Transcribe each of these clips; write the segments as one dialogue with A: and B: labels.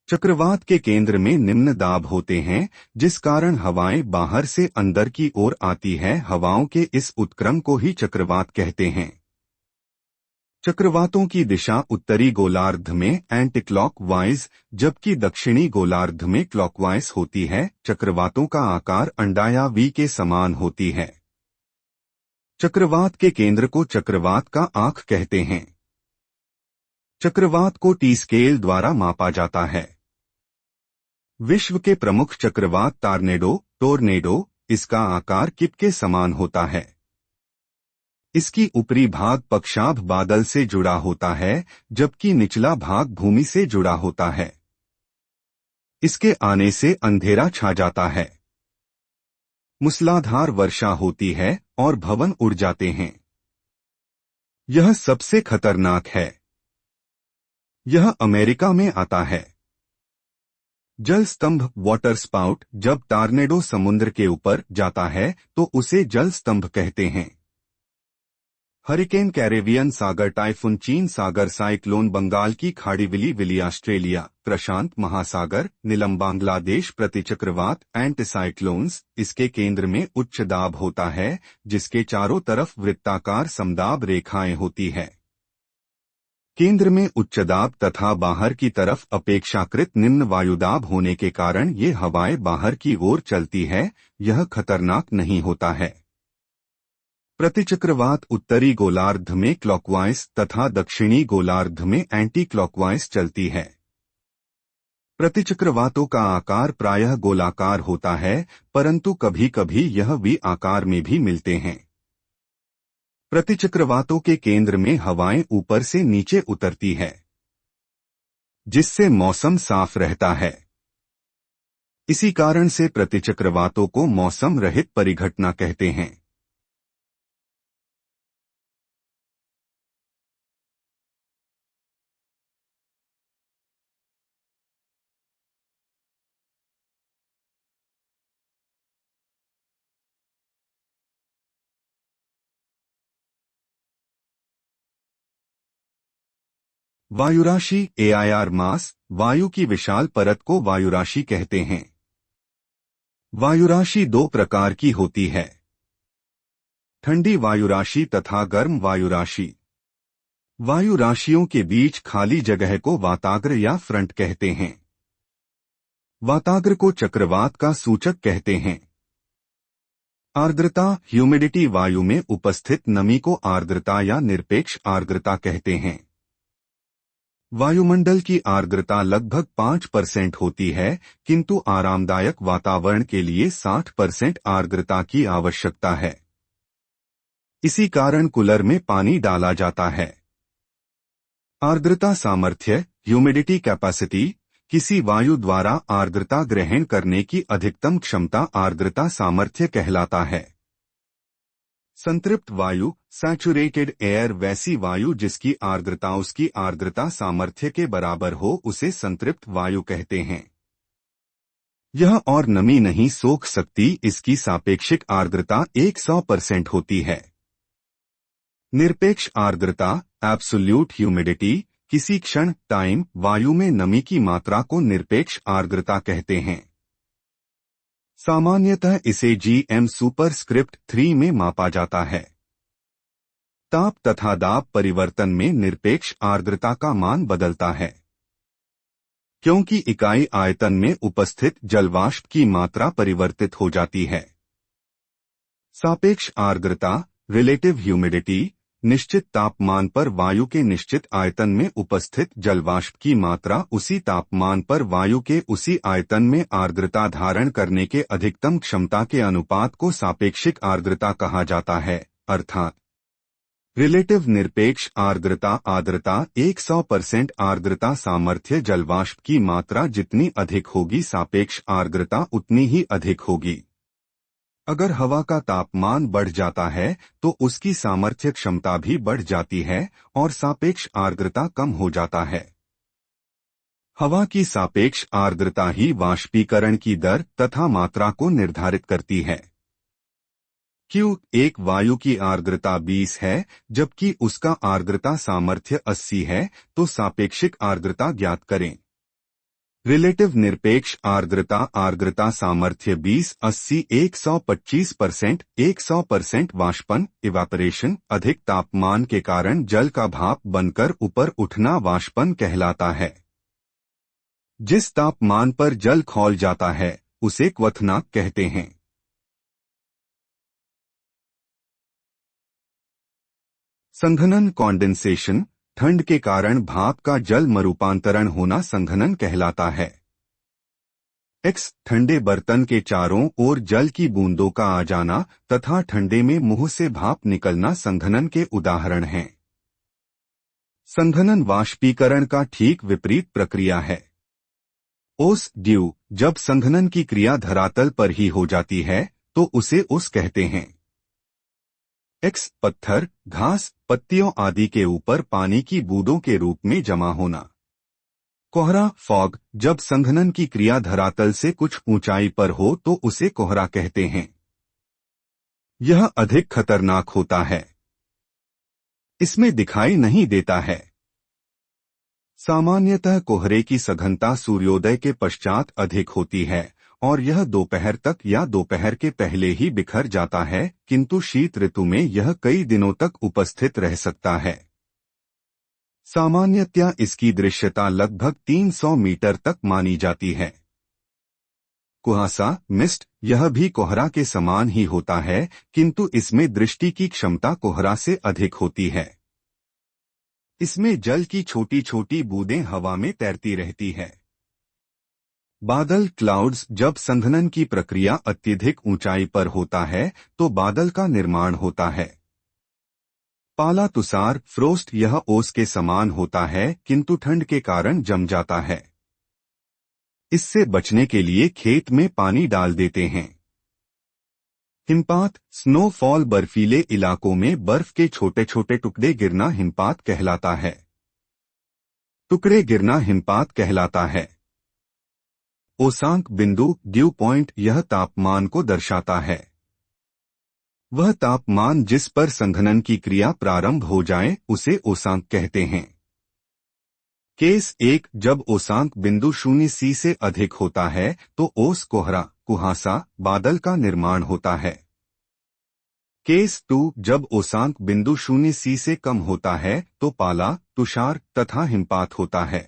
A: चक्रवात के केंद्र में निम्न दाब होते हैं, जिस कारण हवाएं बाहर से अंदर की ओर आती है। हवाओं के इस उत्क्रम को ही चक्रवात कहते हैं। चक्रवातों की दिशा उत्तरी गोलार्ध में एंटी क्लॉकवाइज जबकि दक्षिणी गोलार्ध में क्लॉकवाइज होती है। चक्रवातों का आकार अंडाया वी के समान होती है। चक्रवात के केंद्र को चक्रवात का आँख कहते हैं। चक्रवात को टी स्केल द्वारा मापा जाता है। विश्व के प्रमुख चक्रवात टोर्नेडो, इसका आकार किप के समान होता है। इसकी ऊपरी भाग पक्षाभ बादल से जुड़ा होता है, जबकि निचला भाग भूमि से जुड़ा होता है। इसके आने से अंधेरा छा जाता है। मूसलाधार वर्षा होती है और भवन उड़ जाते हैं। यह सबसे खतरनाक है। यह अमेरिका में आता है। जल स्तंभ वाटर स्पाउट, जब टॉर्नेडो समुद्र के ऊपर जाता है तो उसे जल स्तंभ कहते हैं। हरिकेन कैरेबियन सागर, टाइफून चीन सागर, साइक्लोन बंगाल की खाड़ी, विली ऑस्ट्रेलिया, प्रशांत महासागर, नीलम बांग्लादेश, प्रतिचक्रवात एंटीसाइक्लोन्स। इसके केंद्र में उच्च दाब होता है, जिसके चारों तरफ वृत्ताकार समदाब रेखाएं होती है। केंद्र में उच्च दाब तथा बाहर की तरफ अपेक्षाकृत निम्न वायुदाब होने के कारण ये हवाएं बाहर की ओर चलती है। यह खतरनाक नहीं होता है। प्रतिचक्रवात उत्तरी गोलार्ध में क्लॉकवाइज तथा दक्षिणी गोलार्ध में एंटी क्लॉकवाइज चलती है। प्रतिचक्रवातों का आकार प्रायः गोलाकार होता है, परंतु कभी कभी यह वी आकार में भी मिलते हैं। प्रतिचक्रवातों के केंद्र में हवाएं ऊपर से नीचे उतरती है, जिससे मौसम साफ रहता है। इसी कारण से प्रतिचक्रवातों को मौसम रहित परिघटना कहते हैं। वायुराशि एआईआर मास, वायु की विशाल परत को वायुराशि कहते हैं। वायुराशि दो प्रकार की होती है, ठंडी वायुराशि तथा गर्म वायुराशि। वायुराशियों के बीच खाली जगह को वाताग्र या फ्रंट कहते हैं। वाताग्र को चक्रवात का सूचक कहते हैं। आर्द्रता ह्यूमिडिटी, वायु में उपस्थित नमी को आर्द्रता या निरपेक्ष आर्द्रता कहते हैं। वायुमंडल की आर्द्रता लगभग 5% होती है, किंतु आरामदायक वातावरण के लिए 60% आर्द्रता की आवश्यकता है। इसी कारण कूलर में पानी डाला जाता है। आर्द्रता सामर्थ्य ह्यूमिडिटी कैपेसिटी, किसी वायु द्वारा आर्द्रता ग्रहण करने की अधिकतम क्षमता आर्द्रता सामर्थ्य कहलाता है। संतृप्त वायु सैचुरेटेड एयर, वैसी वायु जिसकी आर्द्रता उसकी आर्द्रता सामर्थ्य के बराबर हो उसे संतृप्त वायु कहते हैं। यह और नमी नहीं सोख सकती, इसकी सापेक्षिक आर्द्रता 100% होती है। निरपेक्ष आर्द्रता एब्सोल्यूट ह्यूमिडिटी, किसी क्षण टाइम वायु में नमी की मात्रा को निरपेक्ष आर्द्रता कहते हैं। सामान्यतः इसे GM सुपरस्क्रिप्ट 3 में मापा जाता है। ताप तथा दाब परिवर्तन में निरपेक्ष आर्द्रता का मान बदलता है, क्योंकि इकाई आयतन में उपस्थित जलवाष्प की मात्रा परिवर्तित हो जाती है। सापेक्ष आर्द्रता रिलेटिव ह्यूमिडिटी, निश्चित तापमान पर वायु के निश्चित आयतन में उपस्थित जलवाष्प की मात्रा उसी तापमान पर वायु के उसी आयतन में आर्द्रता धारण करने के अधिकतम क्षमता के अनुपात को सापेक्षिक आर्द्रता कहा जाता है। अर्थात रिलेटिव निरपेक्ष आर्द्रता, आर्द्रता 100% आर्द्रता सामर्थ्य, जलवाष्प की मात्रा जितनी अधिक होगी सापेक्ष आर्द्रता उतनी ही अधिक होगी। अगर हवा का तापमान बढ़ जाता है तो उसकी सामर्थ्य क्षमता भी बढ़ जाती है और सापेक्ष आर्द्रता कम हो जाता है। हवा की सापेक्ष आर्द्रता ही वाष्पीकरण की दर तथा मात्रा को निर्धारित करती है। Q1 वायु की आर्द्रता 20 है, जबकि उसका आर्द्रता सामर्थ्य 80 है, तो सापेक्षिक आर्द्रता ज्ञात करें। रिलेटिव निरपेक्ष आर्द्रता आर्द्रता सामर्थ्य 20-80 125%, 100% वाष्पन इवापोरेशन अधिक तापमान के कारण जल का भाप बनकर ऊपर उठना वाष्पन कहलाता है। जिस तापमान पर जल खौल जाता है उसे क्वथनांक कहते हैं। संघनन कॉन्डेंसेशन ठंड के कारण भाप का जल मरूपांतरण होना संघनन कहलाता है। एक्स ठंडे बर्तन के चारों ओर जल की बूंदों का आ जाना तथा ठंडे में मुंह से भाप निकलना संघनन के उदाहरण हैं। संघनन वाष्पीकरण का ठीक विपरीत प्रक्रिया है। ओस ड्यू जब संघनन की क्रिया धरातल पर ही हो जाती है तो उसे ओस कहते हैं। एक्स पत्थर घास पत्तियों आदि के ऊपर पानी की बूंदों के रूप में जमा होना। कोहरा फॉग जब संघनन की क्रिया धरातल से कुछ ऊंचाई पर हो तो उसे कोहरा कहते हैं। यह अधिक खतरनाक होता है। इसमें दिखाई नहीं देता है। सामान्यतः कोहरे की सघनता सूर्योदय के पश्चात अधिक होती है और यह दोपहर तक या दोपहर के पहले ही बिखर जाता है, किंतु शीत ऋतु में यह कई दिनों तक उपस्थित रह सकता है। सामान्यतया इसकी दृश्यता लगभग 300 मीटर तक मानी जाती है। कुहासा मिस्ट यह भी कोहरा के समान ही होता है, किंतु इसमें दृष्टि की क्षमता कोहरा से अधिक होती है। इसमें जल की छोटी छोटी बूंदें हवा में तैरती रहती है। बादल क्लाउड्स जब संघनन की प्रक्रिया अत्यधिक ऊंचाई पर होता है तो बादल का निर्माण होता है। पाला तुषार फ्रोस्ट यह ओस के समान होता है किंतु ठंड के कारण जम जाता है। इससे बचने के लिए खेत में पानी डाल देते हैं। हिमपात स्नोफॉल बर्फीले इलाकों में बर्फ के छोटे छोटे टुकड़े गिरना हिमपात कहलाता है। टुकड़े गिरना हिमपात कहलाता है। ओसांक बिंदु ड्यू पॉइंट यह तापमान को दर्शाता है। वह तापमान जिस पर संघनन की क्रिया प्रारंभ हो जाए उसे ओसांक कहते हैं। केस 1 जब ओसांक बिंदु 0 सी से अधिक होता है तो ओस कोहरा कुहासा बादल का निर्माण होता है। केस 2 जब ओसांक बिंदु 0 सी से कम होता है तो पाला तुषार तथा हिमपात होता है।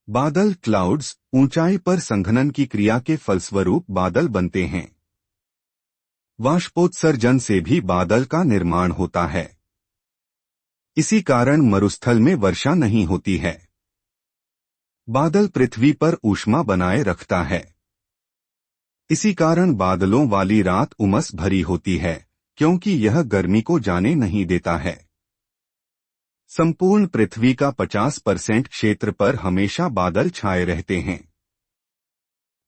A: बादल क्लाउड्स ऊंचाई पर संघनन की क्रिया के फलस्वरूप बादल बनते हैं। वाष्पोत्सर्जन से भी बादल का निर्माण होता है। इसी कारण मरुस्थल में वर्षा नहीं होती है। बादल पृथ्वी पर ऊष्मा बनाए रखता है। इसी कारण बादलों वाली रात उमस भरी होती है, क्योंकि यह गर्मी को जाने नहीं देता है। संपूर्ण पृथ्वी का 50% क्षेत्र पर हमेशा बादल छाए रहते हैं।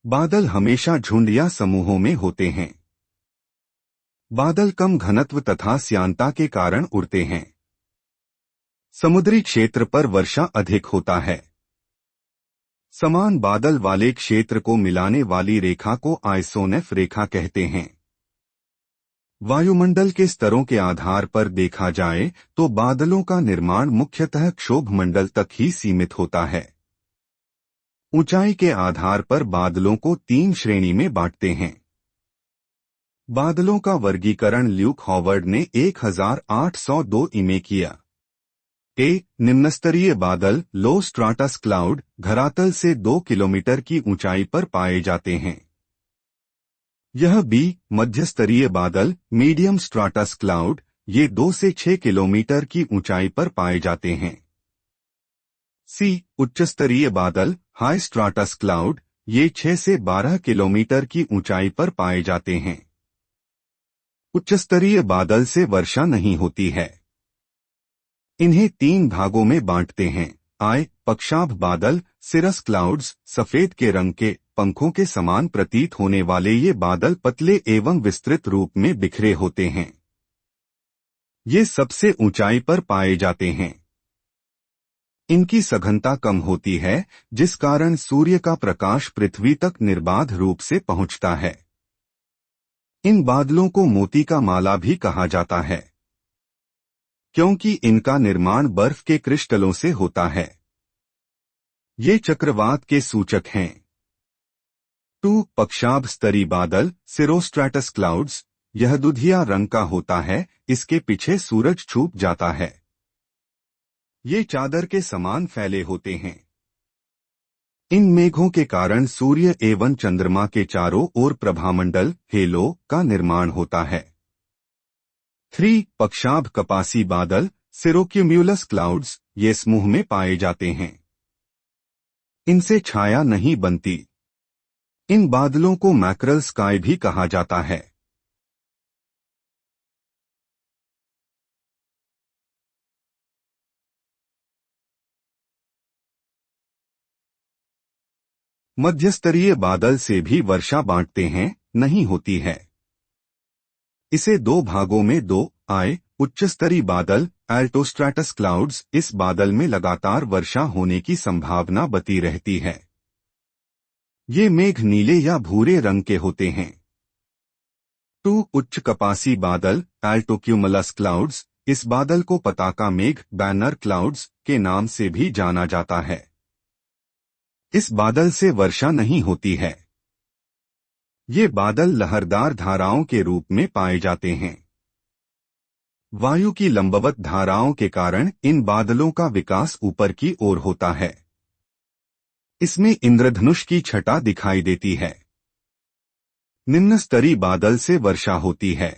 A: बादल हमेशा झुंड या समूहों में होते हैं। बादल कम घनत्व तथा श्यानता के कारण उड़ते हैं। समुद्री क्षेत्र पर वर्षा अधिक होता है। समान बादल वाले क्षेत्र को मिलाने वाली रेखा को आइसोनेफ रेखा कहते हैं। वायुमंडल के स्तरों के आधार पर देखा जाए तो बादलों का निर्माण मुख्यतः क्षोभमंडल तक ही सीमित होता है। ऊंचाई के आधार पर बादलों को 3 श्रेणी में बांटते हैं। बादलों का वर्गीकरण ल्यूक हॉवर्ड ने 1802 में किया। ए निम्नस्तरीय बादल लो स्ट्राटस क्लाउड धरातल से 2 किलोमीटर की ऊंचाई पर पाए जाते हैं। यह बी मध्यस्तरीय बादल मीडियम स्ट्राटस क्लाउड ये 2 से 6 किलोमीटर की ऊंचाई पर पाए जाते हैं। सी उच्चस्तरीय बादल हाई स्ट्राटस क्लाउड ये 6 से 12 किलोमीटर की ऊंचाई पर पाए जाते हैं। उच्चस्तरीय बादल से वर्षा नहीं होती है। इन्हें 3 भागों में बांटते हैं। आय पक्षाभ बादल सिरस क्लाउड्स सफेद के रंग के पंखों के समान प्रतीत होने वाले ये बादल पतले एवं विस्तृत रूप में बिखरे होते हैं। ये सबसे ऊंचाई पर पाए जाते हैं। इनकी सघनता कम होती है, जिस कारण सूर्य का प्रकाश पृथ्वी तक निर्बाध रूप से पहुंचता है। इन बादलों को मोती का माला भी कहा जाता है। क्योंकि इनका निर्माण बर्फ के क्रिस्टलों से होता है। ये चक्रवात के सूचक हैं। 2. पक्षाभ स्तरी बादल, सिरोस्ट्रैटस क्लाउड्स। यह दुधिया रंग का होता है, इसके पीछे सूरज छुप जाता है। ये चादर के समान फैले होते हैं। इन मेघों के कारण सूर्य एवं चंद्रमा के चारों ओर प्रभामंडल हेलो का निर्माण होता है। 3. पक्षाभ कपासी बादल, सिरोक्यूम्यूलस क्लाउड्स। ये समूह में पाए जाते हैं। इनसे छाया नहीं बनती। इन बादलों को मैकरल स्काई भी कहा जाता है। मध्यस्तरीय बादल से भी वर्षा बांटते हैं, नहीं होती है। इसे दो भागों में आए। उच्चस्तरीय बादल, एल्टोस्ट्रैटस क्लाउड्स। इस बादल में लगातार वर्षा होने की संभावना बनी रहती है। ये मेघ नीले या भूरे रंग के होते हैं। 2. उच्च कपासी बादल, एल्टोक्यूमुलस क्लाउड्स। इस बादल को पताका मेघ, बैनर क्लाउड्स के नाम से भी जाना जाता है। इस बादल से वर्षा नहीं होती है। ये बादल लहरदार धाराओं के रूप में पाए जाते हैं। वायु की लंबवत धाराओं के कारण इन बादलों का विकास ऊपर की ओर होता है। इसमें इंद्रधनुष की छटा दिखाई देती है। निम्न स्तरीय बादल से वर्षा होती है।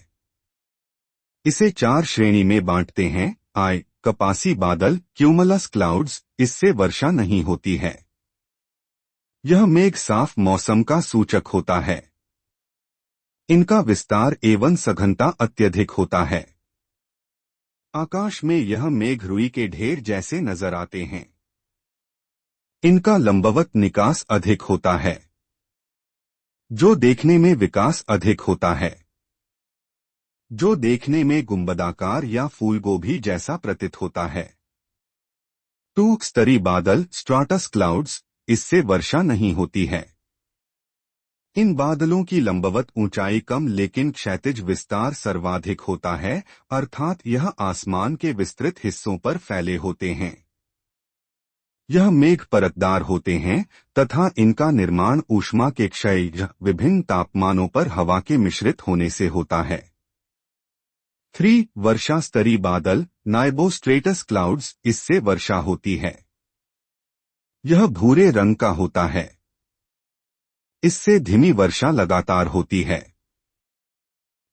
A: इसे 4 श्रेणी में बांटते हैं। आय, कपासी बादल, क्यूमुलस क्लाउड्स। इससे वर्षा नहीं होती है। यह मेघ साफ मौसम का सूचक होता है। इनका विस्तार एवं सघनता अत्यधिक होता है। आकाश में यह मेघ रुई के ढेर जैसे नजर आते हैं। इनका लंबवत निकास अधिक होता है, जो देखने में विकास अधिक होता है, जो देखने में गुंबदाकार या फूलगोभी जैसा प्रतीत होता है। 2. स्तरीय बादल, स्ट्राटस क्लाउड्स। इससे वर्षा नहीं होती है। इन बादलों की लंबवत ऊंचाई कम लेकिन क्षैतिज विस्तार सर्वाधिक होता है, अर्थात यह आसमान के विस्तृत हिस्सों पर फैले होते हैं। यह मेघ परतदार होते हैं तथा इनका निर्माण ऊष्मा के क्षय विभिन्न तापमानों पर हवा के मिश्रित होने से होता है। 3. वर्षा स्तरीय बादल, नाइबोस्ट्रेटस क्लाउड्स। इससे वर्षा होती है। यह भूरे रंग का होता है। इससे धीमी वर्षा लगातार होती है।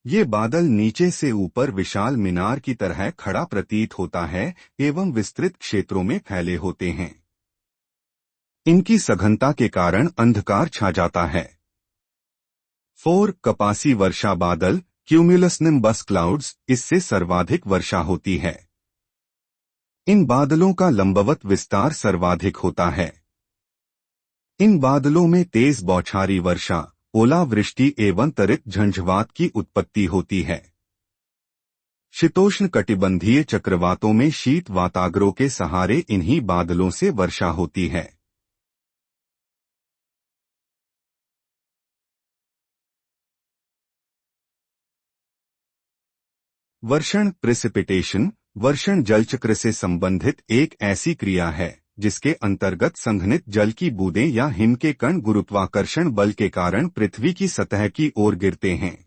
A: ये बादल नीचे से ऊपर विशाल मीनार की तरह खड़ा प्रतीत होता है एवं विस्तृत क्षेत्रों में फैले होते हैं। इनकी सघनता के कारण अंधकार छा जाता है। 4. कपासी वर्षा बादल, क्यूमुलस निम्बस क्लाउड्स। इससे सर्वाधिक वर्षा होती है। इन बादलों का लंबवत विस्तार सर्वाधिक होता है। इन बादलों में तेज बौछारी वर्षा, ओलावृष्टि एवं त्वरित झंझावात की उत्पत्ति होती है। शीतोष्ण कटिबंधीय चक्रवातों में शीत वाताग्रों के सहारे इन्हीं बादलों से वर्षा होती है। वर्षण, प्रेसिपिटेशन। वर्षण जलचक्र से संबंधित एक ऐसी क्रिया है जिसके अंतर्गत संघनित जल की बूंदें या हिम के कण गुरुत्वाकर्षण बल के कारण पृथ्वी की सतह की ओर गिरते हैं।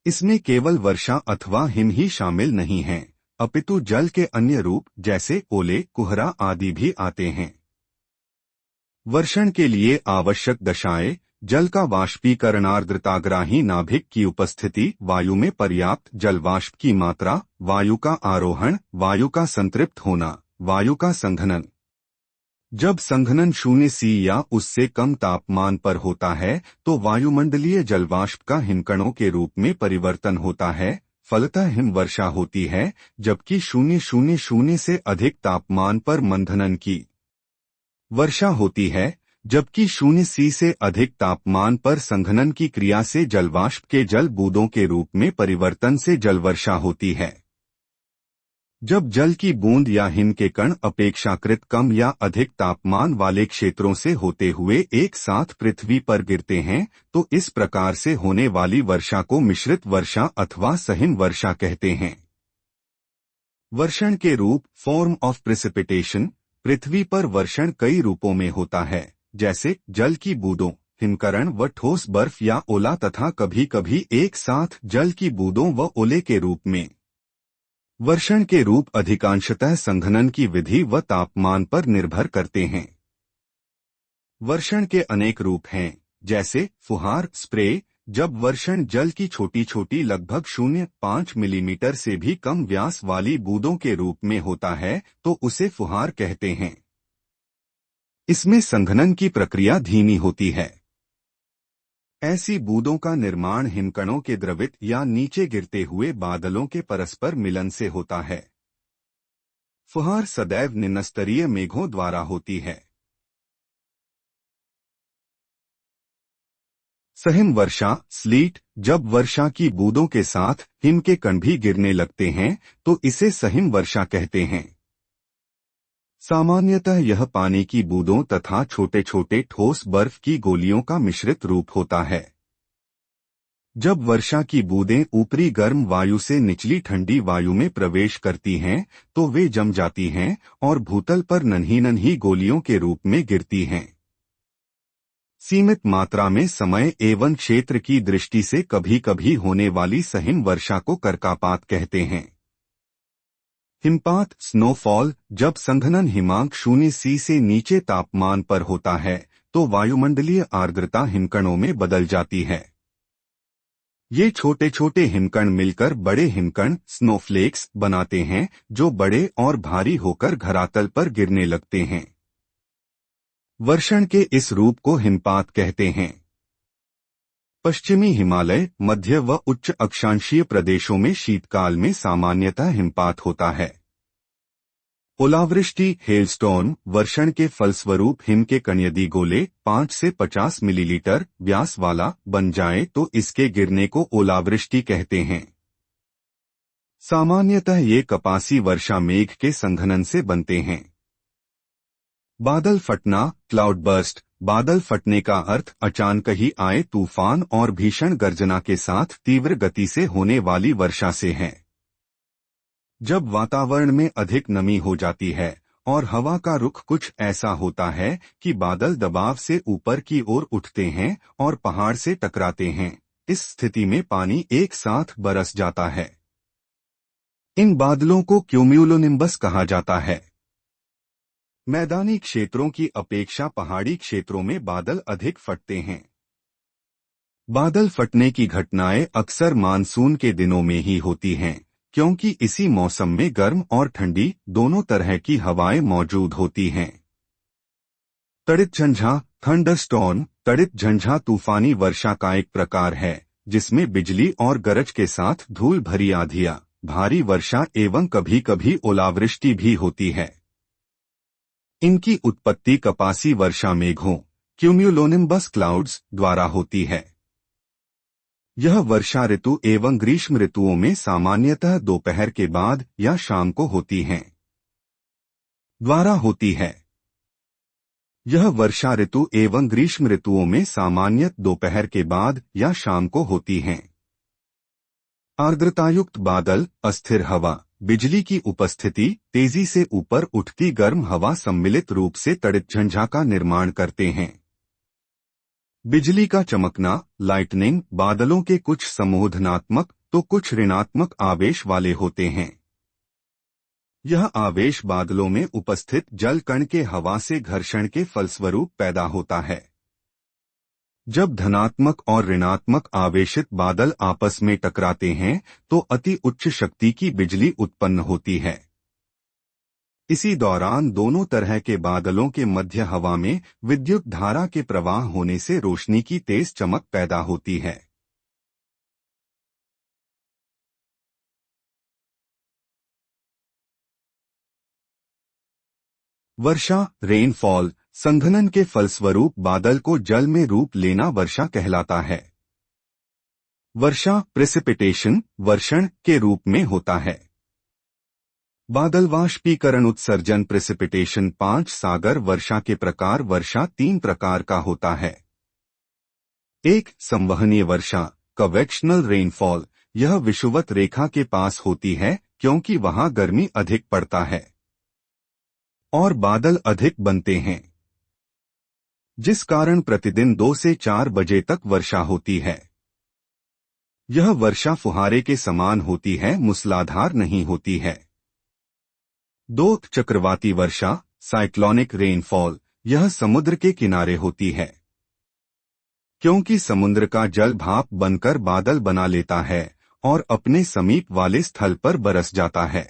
A: इसमें केवल वर्षा अथवा हिम ही शामिल नहीं है, अपितु जल के अन्य रूप जैसे ओले, कुहरा आदि भी आते हैं। वर्षण के लिए आवश्यक दशाएं: जल का वाष्पीकरण, आर्द्रताग्राही नाभिक की उपस्थिति, वायु में पर्याप्त जलवाष्प की मात्रा, वायु का आरोहण, वायु का संतृप्त होना, वायु का संघनन। जब संघनन 0 C या उससे कम तापमान पर होता है तो वायुमंडलीय जलवाष्प का हिमकणों के रूप में परिवर्तन होता है, फलतः हिम वर्षा होती है, जबकि 000 से अधिक तापमान पर मंथनन की वर्षा होती है, जबकि 0 C से अधिक तापमान पर संघनन की क्रिया से जलवाष्प के जल बूंदों के रूप में परिवर्तन से जलवर्षा होती है। जब जल की बूंद या हिम के कण अपेक्षाकृत कम या अधिक तापमान वाले क्षेत्रों से होते हुए एक साथ पृथ्वी पर गिरते हैं तो इस प्रकार से होने वाली वर्षा को मिश्रित वर्षा अथवा सहिम वर्षा कहते हैं। वर्षण के रूप फॉर्म ऑफ प्रेसिपिटेशन। पृथ्वी पर वर्षण कई रूपों में होता है, जैसे जल की बूंदों, हिमकरण व ठोस बर्फ या ओला, तथा कभी कभी एक साथ जल की बूंदों व ओले के रूप में। वर्षण के रूप अधिकांशतः संघनन की विधि व तापमान पर निर्भर करते हैं। वर्षण के अनेक रूप हैं, जैसे फुहार स्प्रे। जब वर्षण जल की छोटी छोटी लगभग 0.5 मिलीमीटर से भी कम व्यास वाली बूंदों के रूप में होता है तो उसे फुहार कहते हैं। इसमें संघनन की प्रक्रिया धीमी होती है। ऐसी बूंदों का निर्माण हिमकणों के द्रवित या नीचे गिरते हुए बादलों के परस्पर मिलन से होता है। फुहार सदैव निम्नस्तरीय मेघों द्वारा होती है। सहिम वर्षा स्लीट। जब वर्षा की बूंदों के साथ हिम के कण भी गिरने लगते हैं तो इसे सहिम वर्षा कहते हैं। सामान्यतः यह पानी की बूंदों तथा छोटे छोटे ठोस बर्फ की गोलियों का मिश्रित रूप होता है। जब वर्षा की बूंदें ऊपरी गर्म वायु से निचली ठंडी वायु में प्रवेश करती हैं तो वे जम जाती हैं और भूतल पर नन्ही नन्ही गोलियों के रूप में गिरती हैं। सीमित मात्रा में समय एवं क्षेत्र की दृष्टि से कभी कभी होने वाली सहिम वर्षा को करकापात कहते हैं। हिमपात स्नोफॉल। जब संघनन हिमांक 0 से नीचे तापमान पर होता है तो वायुमंडलीय आर्द्रता हिमकणों में बदल जाती है। ये छोटे छोटे हिमकण मिलकर बड़े हिमकण स्नोफ्लेक्स बनाते हैं जो बड़े और भारी होकर धरातल पर गिरने लगते हैं। वर्षण के इस रूप को हिमपात कहते हैं। पश्चिमी हिमालय, मध्य व उच्च अक्षांशीय प्रदेशों में शीतकाल में सामान्यतः हिमपात होता है। ओलावृष्टि हेलस्टॉर्म। वर्षण के फलस्वरूप हिम के कण यदि गोले 5 से 50 मिलीलीटर व्यास वाला बन जाए तो इसके गिरने को ओलावृष्टि कहते हैं। सामान्यतः ये कपासी वर्षा मेघ के संघनन से बनते हैं। बादल फटना क्लाउड बर्स्ट। बादल फटने का अर्थ अचानक ही आए तूफान और भीषण गर्जना के साथ तीव्र गति से होने वाली वर्षा से है। जब वातावरण में अधिक नमी हो जाती है और हवा का रुख कुछ ऐसा होता है कि बादल दबाव से ऊपर की ओर उठते हैं और पहाड़ से टकराते हैं, इस स्थिति में पानी एक साथ बरस जाता है। इन बादलों को क्यूम्यूलोनिम्बस कहा जाता है। मैदानी क्षेत्रों की अपेक्षा पहाड़ी क्षेत्रों में बादल अधिक फटते हैं। बादल फटने की घटनाएं अक्सर मानसून के दिनों में ही होती हैं, क्योंकि इसी मौसम में गर्म और ठंडी दोनों तरह की हवाएं मौजूद होती हैं। तड़ित झंझा थंडरस्टॉर्म। तड़ित झंझा तूफानी वर्षा का एक प्रकार है जिसमें बिजली और गरज के साथ धूल भरी आंधियां, भारी वर्षा एवं कभी कभी ओलावृष्टि भी होती है। इनकी उत्पत्ति कपासी वर्षा मेघों क्यूम्यूलोनिम्बस क्लाउड्स द्वारा होती है। यह वर्षा ऋतु एवं ग्रीष्म ऋतुओं में सामान्यतः दोपहर के बाद या शाम को होती है। यह वर्षा ऋतु एवं ग्रीष्म ऋतुओं में सामान्यतः दोपहर के बाद या शाम को होती हैं। आर्द्रतायुक्त बादल, अस्थिर हवा, बिजली की उपस्थिति, तेजी से ऊपर उठती गर्म हवा सम्मिलित रूप से तड़ित झंझा का निर्माण करते हैं। बिजली का चमकना लाइटनिंग। बादलों के कुछ समूह तो कुछ ऋणात्मक आवेश वाले होते हैं। यह आवेश बादलों में उपस्थित जल कण के हवा से घर्षण के फलस्वरूप पैदा होता है। जब धनात्मक और ऋणात्मक आवेशित बादल आपस में टकराते हैं तो अति उच्च शक्ति की बिजली उत्पन्न होती है। इसी दौरान दोनों तरह के बादलों के मध्य हवा में विद्युत धारा के प्रवाह होने से रोशनी की तेज चमक पैदा होती है। वर्षा रेनफॉल। संघनन के फलस्वरूप बादल को जल में रूप लेना वर्षा कहलाता है। वर्षा प्रेसिपिटेशन वर्षण के रूप में होता है। बादल वाष्पीकरण उत्सर्जन प्रेसिपिटेशन। 5 सागर वर्षा के प्रकार। वर्षा 3 प्रकार का होता है। 1. संवहनीय वर्षा कन्वेक्शनल रेनफॉल। यह विषुवत रेखा के पास होती है, क्योंकि वहां गर्मी अधिक पड़ता है और बादल अधिक बनते हैं, जिस कारण प्रतिदिन 2 से 4 बजे तक वर्षा होती है। यह वर्षा फुहारे के समान होती है, मूसलाधार नहीं होती है। 2 चक्रवाती वर्षा, साइक्लोनिक रेनफॉल, यह समुद्र के किनारे होती है, क्योंकि समुद्र का जल भाप बनकर बादल बना लेता है और अपने समीप वाले स्थल पर बरस जाता है।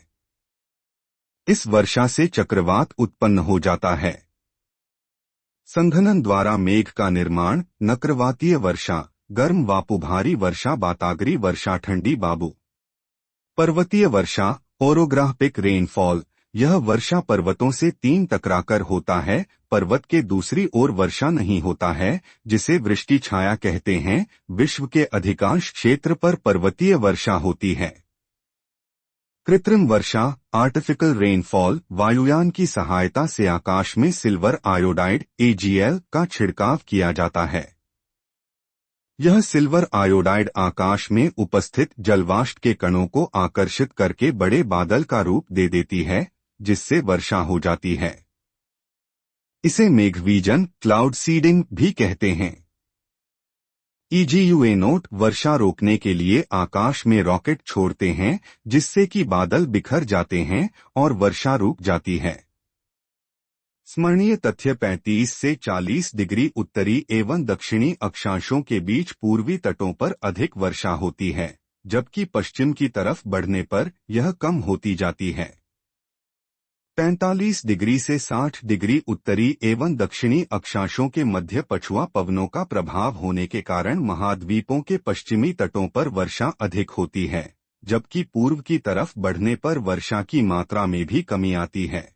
A: इस वर्षा से चक्रवात उत्पन्न हो जाता है। संघनन द्वारा मेघ का निर्माण, नक्रवातीय वर्षा, गर्म वापु भारी वर्षा, बातागरी वर्षा, ठंडी बाबू। पर्वतीय वर्षा, ओरोग्राफिक रेनफॉल, यह वर्षा पर्वतों से 3 टकराकर होता है, पर्वत के दूसरी ओर वर्षा नहीं होता है, जिसे वृष्टि छाया कहते हैं। विश्व के अधिकांश क्षेत्र पर पर्वतीय वर्षा होती है। कृत्रिम वर्षा, आर्टिफिशियल रेनफॉल, वायुयान की सहायता से आकाश में सिल्वर आयोडाइड AgL का छिड़काव किया जाता है। यह सिल्वर आयोडाइड आकाश में उपस्थित जलवाष्प के कणों को आकर्षित करके बड़े बादल का रूप दे देती है, जिससे वर्षा हो जाती है। इसे मेघवीजन, क्लाउड सीडिंग भी कहते हैं। EGUA वर्षा रोकने के लिए आकाश में रॉकेट छोड़ते हैं, जिससे कि बादल बिखर जाते हैं और वर्षा रुक जाती है। स्मरणीय तथ्य 35 से 40 डिग्री उत्तरी एवं दक्षिणी अक्षांशों के बीच पूर्वी तटों पर अधिक वर्षा होती है, जबकि पश्चिम की तरफ बढ़ने पर यह कम होती जाती है। 45 डिग्री से 60 डिग्री उत्तरी एवं दक्षिणी अक्षांशों के मध्य पछुआ पवनों का प्रभाव होने के कारण महाद्वीपों के पश्चिमी तटों पर वर्षा अधिक होती है, जबकि पूर्व की तरफ बढ़ने पर वर्षा की मात्रा में भी कमी आती है।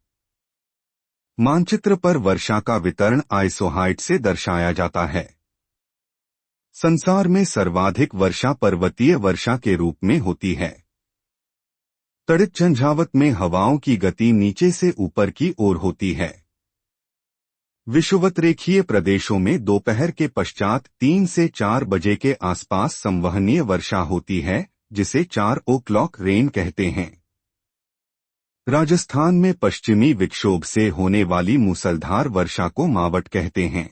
A: मानचित्र पर वर्षा का वितरण आइसोहाइट से दर्शाया जाता है। संसार में सर्वाधिक वर्षा पर्वतीय वर्षा के रूप में होती है। तड़ित झंझावत में हवाओं की गति नीचे से ऊपर की ओर होती है। विषुवतरेखीय प्रदेशों में दोपहर के पश्चात 3 से 4 बजे के आसपास संवहनीय वर्षा होती है, जिसे 4 o'clock रेन कहते हैं। राजस्थान में पश्चिमी विक्षोभ से होने वाली मूसलधार वर्षा को मावट कहते हैं।